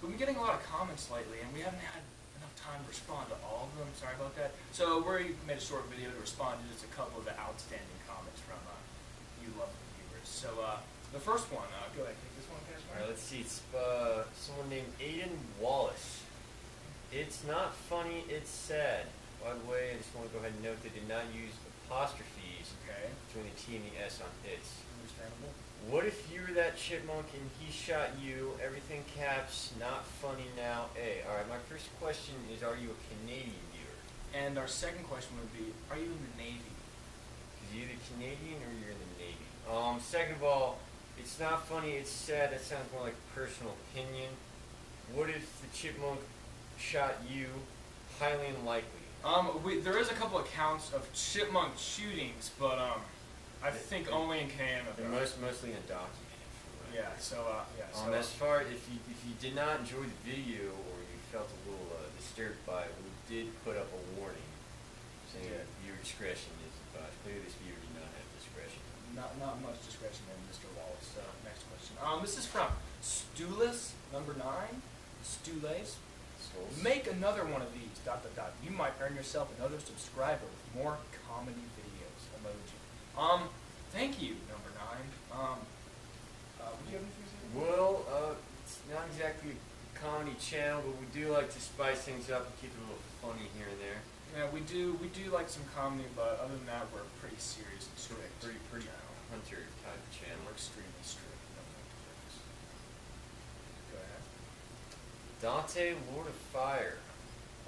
we've been getting a lot of comments lately, and we haven't had enough time to respond to all of them. Sorry about that. So we made a short video to respond to just a couple of the outstanding comments from you lovely viewers. So the first one, go ahead, take this one, Casper. All right, let's see. It's someone named Aiden Wallace. It's not funny, it's sad. By the way, I just want to go ahead and note they did not use apostrophes between the T and the S on it's. Understandable. What if you were that chipmunk and he shot you? Everything caps, not funny now, A. Alright, my first question is, are you a Canadian viewer? And our second question would be, are you in the Navy? Is you either Canadian or you're in the Navy? Second of all, it's not funny, it's sad. That sounds more like personal opinion. What if the chipmunk shot you? Highly unlikely. There is a couple accounts of chipmunk shootings, but I think only in Canada. They're mostly undocumented. Yeah. So as far if you did not enjoy the video or you felt a little disturbed by it, we did put up a warning saying viewer discretion is advised. Clearly, this viewer did not have discretion. Not much discretion in Mr. Wallace. Next question. This is from Stulis #9. Stules. Make another one of these. ... You might earn yourself another subscriber with more comedy videos. Emoji. Thank you, #9. Would you have anything to say? Well, it's not exactly a comedy channel, but we do like to spice things up and keep it a little funny here and there. Yeah, we do like some comedy, but other than that, we're pretty serious and strict. Pretty hunter type of channel. We're extremely strict. Go ahead. Dante, Lord of Fire.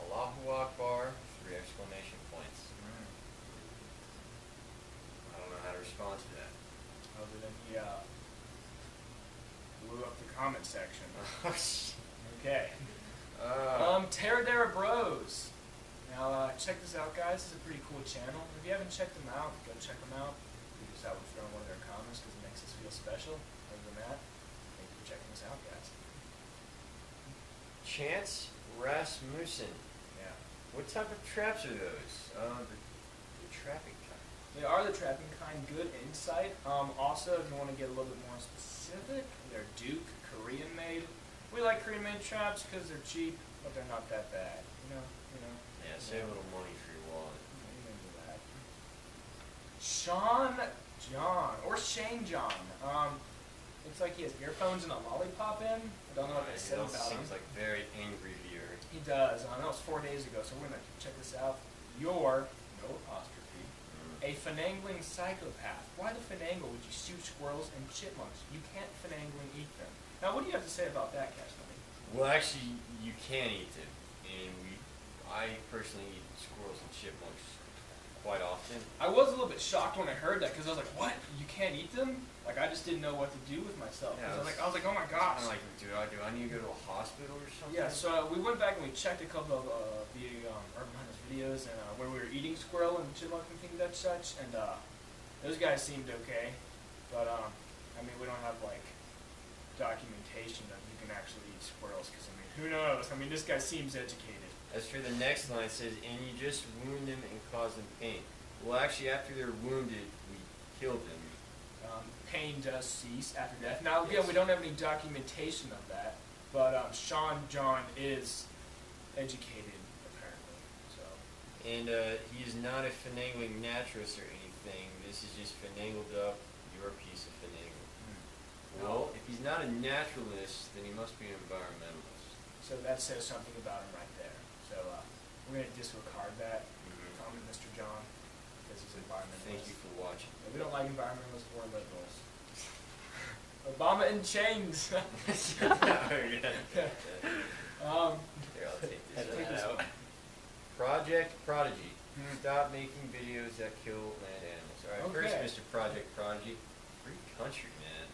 Allahu Akbar, 3 exclamation points. I don't know how to respond to that. Other than he blew up the comment section. Okay. Terradera Bros. Now check this out, guys. This is a pretty cool channel. If you haven't checked them out, go check them out. We just haven't thrown one of their comments because it makes us feel special. Other than that, thank you for checking us out, guys. Chance Rasmussen. Yeah. What type of traps are those? The trapping kind. They are the trapping kind. Good insight. Also, if you want to get a little bit more specific, they're Duke, Korean made. We like Korean made traps because they're cheap, but they're not that bad. You know. Yeah, save a little money for your wallet. You do that. Sean John or Shane John. Looks like he has earphones and a lollipop in. I don't know what they said about him. Seems like very angry viewer. He does. I know it's 4 days ago, so we're gonna check this out. You're no apostrophe. A finangling psychopath. Why the finagle would you shoot squirrels and chipmunks? You can't finagle and eat them. Now, what do you have to say about that, Casper? Well, actually, you can eat them, and I personally eat squirrels and chipmunks quite often. I was a little bit shocked when I heard that because I was like, "What? You can't eat them?" Like I just didn't know what to do with myself. Yeah, I was like, "Oh my gosh!" I'm like, do I need to go to a hospital or something? Yeah. So we went back and we checked a couple of the Urban Hunters videos and where we were eating squirrel and chipmunk and things like such, and those guys seemed okay, but I mean, we don't have like documentation that you can actually eat squirrels because I mean, who knows? I mean, this guy seems educated. As for the next line, it says, and you just wound them and cause them pain. Well, actually, after they're wounded, we killed them. Pain does cease after death. Now, again, we don't have any documentation of that, but Sean John is educated, apparently. So. And he is not a finagling naturalist or anything. This is just finagled up your piece of finagle. Well, if he's not a naturalist, then he must be an environmentalist. So that says something about him right there. So we're going to disregard that comment, Mr. John, because he's an environmentalist. Thank you for watching. Yeah, we don't like environmentalists or liberals. Obama in chains. Here, I'll take this one out. Project Prodigy. Stop making videos that kill land animals. Alright, first, Mr. Project Prodigy. Free country, man.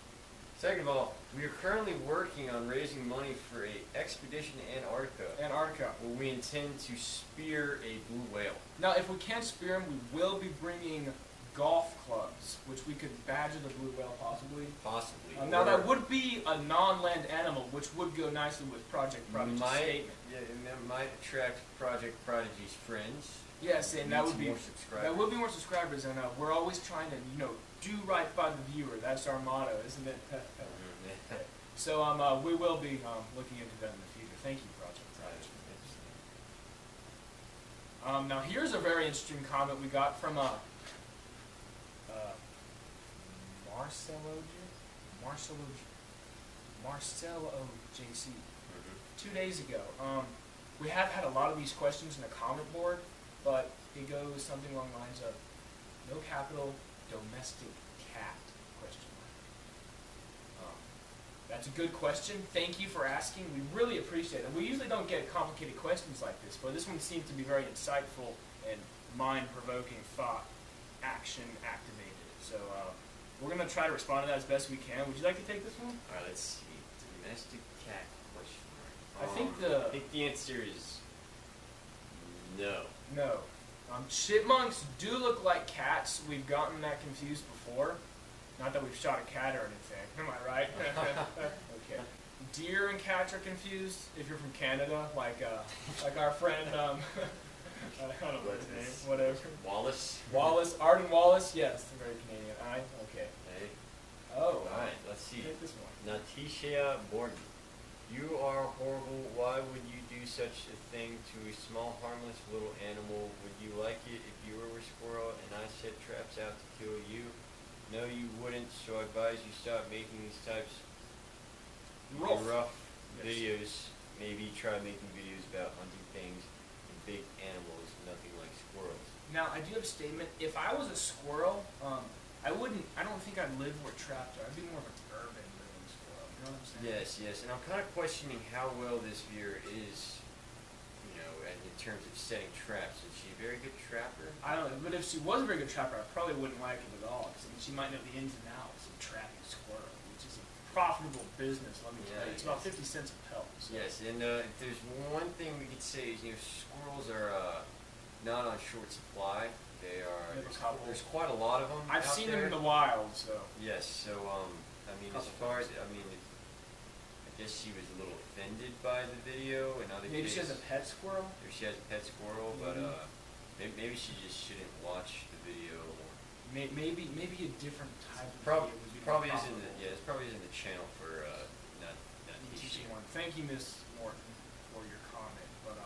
Second of all, we are currently working on raising money for a expedition to Antarctica. Where we intend to spear a blue whale. Now, if we can't spear him, we will be bringing golf clubs, which we could badger the blue whale possibly. Possibly. Now, that would be a non-land animal, which would go nicely with Project Prodigy's statement. Yeah, and that might attract Project Prodigy's friends. Yes, and that would be more subscribers. That would be more subscribers, and we're always trying to, do right by the viewer. That's our motto, isn't it? So we will be looking into that in the future. Thank you, Project Prodigy. Now here's a very interesting comment we got from Marcelo JC 2 days ago. We have had a lot of these questions in the comment board, but it goes something along the lines of no capital domestic cat question mark. That's a good question. Thank you for asking. We really appreciate it. We usually don't get complicated questions like this, but this one seems to be very insightful and mind-provoking, thought, action activated. So we're going to try to respond to that as best we can. Would you like to take this one? All right, let's see. Domestic cat question mark. I think the answer is no. No. Chipmunks do look like cats. We've gotten that confused before. Not that we've shot a cat or anything. Am I right? Okay. Deer and cats are confused if you're from Canada, like our friend, I don't know his name, whatever. Wallace? Arden Wallace? Yes, very Canadian. Okay. Hey. Oh. Alright, let's see. Take this one. Natisha Borden. You are horrible. Why would you do such a thing to a small, harmless little animal? Would you like it if you were a squirrel and I set traps out to kill you? No, you wouldn't, so I advise you stop making these types of rough videos. Maybe try making videos about hunting things and big animals, nothing like squirrels. Now, I do have a statement. If I was a squirrel, I don't think I'd live where trapped are. I'd be more of an urban living squirrel. You know what I'm saying? Yes, and I'm kind of questioning how well this viewer is, in terms of setting traps. Is she a very good trapper? I don't know, but if she was a very good trapper, I probably wouldn't like it at all, because she might know the ins and outs of trapping squirrel, which is a profitable business, let me tell you. It's about 50 cents a pelt. So. Yes, and if there's one thing we could say is, squirrels are not on short supply. They are. There's quite a lot of them. I've seen them in the wild, so. Yes, so as far as I guess she was a little offended by the video, and other maybe she has a pet squirrel. Or she has a pet squirrel, but maybe she just shouldn't watch the video. Maybe a different type of video would be probably isn't this probably isn't the channel for not teaching. Thank you, Miss Morton, for your comment. But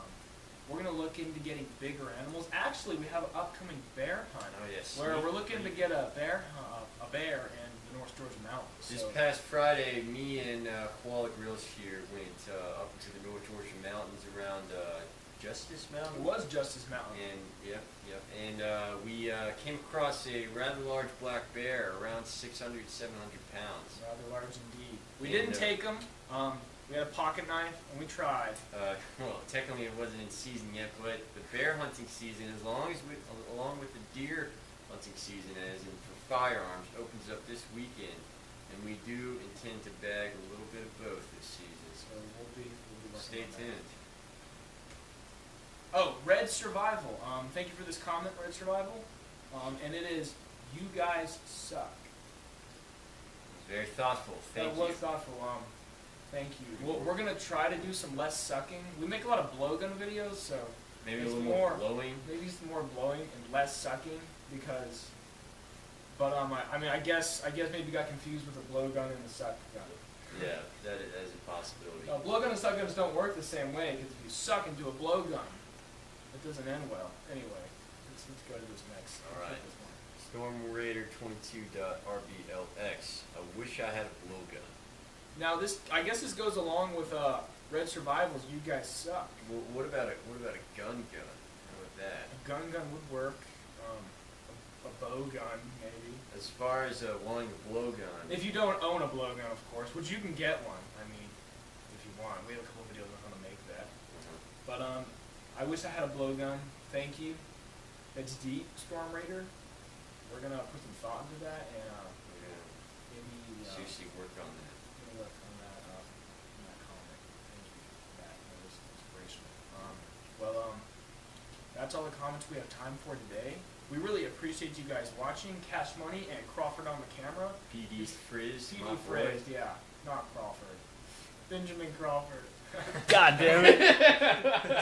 we're gonna look into getting bigger animals. Actually, we have an upcoming bear hunt. Oh yes. Where we're looking to get a bear in the North Georgia mountains. This past Friday, me and Koala Grylls here went up to the North Georgia mountains around Justice Mountain. It was Justice Mountain. And yep. And we came across a rather large black bear, around 600, 700 pounds. Rather large indeed. We didn't take him. We had a pocket knife, and we tried. Well, technically it wasn't in season yet, but the bear hunting season, along with the deer hunting season, as in for firearms, opens up this weekend, and we do intend to bag a little bit of both this season. So we'll be stay tuned. Oh, Red Survival. Thank you for this comment, Red Survival. And it is, you guys suck. It was very thoughtful. Thank you. That was thoughtful. Thank you. We're gonna try to do some less sucking. We make a lot of blowgun videos, so maybe a little more blowing. Maybe some more blowing and less sucking, because. But I guess maybe you got confused with the blowgun and the suck gun. Yeah, that is a possibility. Blowgun and suck guns don't work the same way, because if you suck into a blowgun, it doesn't end well. Anyway, let's go to this next. All right. Storm Raider 22.rblx. I wish I had a blowgun. Now I guess this goes along with Red Survival's You Guys Suck. Well, what about a gun? How about that? A gun would work. A bow gun, maybe. As far as wanting a blowgun. If you don't own a blowgun, of course, which you can get one. I mean, if you want. We have a couple videos on how to make that. But I wish I had a blowgun. Thank you. It's deep, Storm Raider. We're gonna put some thought into that and maybe seriously work on that. Work on that comment. Thank you for that. That was inspirational. That's all the comments we have time for today. We really appreciate you guys watching. Cash Money and Crawford on the camera. PD Frizz. PD Frizz, yeah. Not Crawford. Benjamin Crawford. God damn it.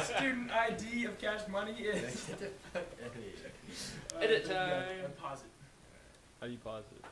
Student ID of Cash Money is... Edit time. Pause it. How do you pause it?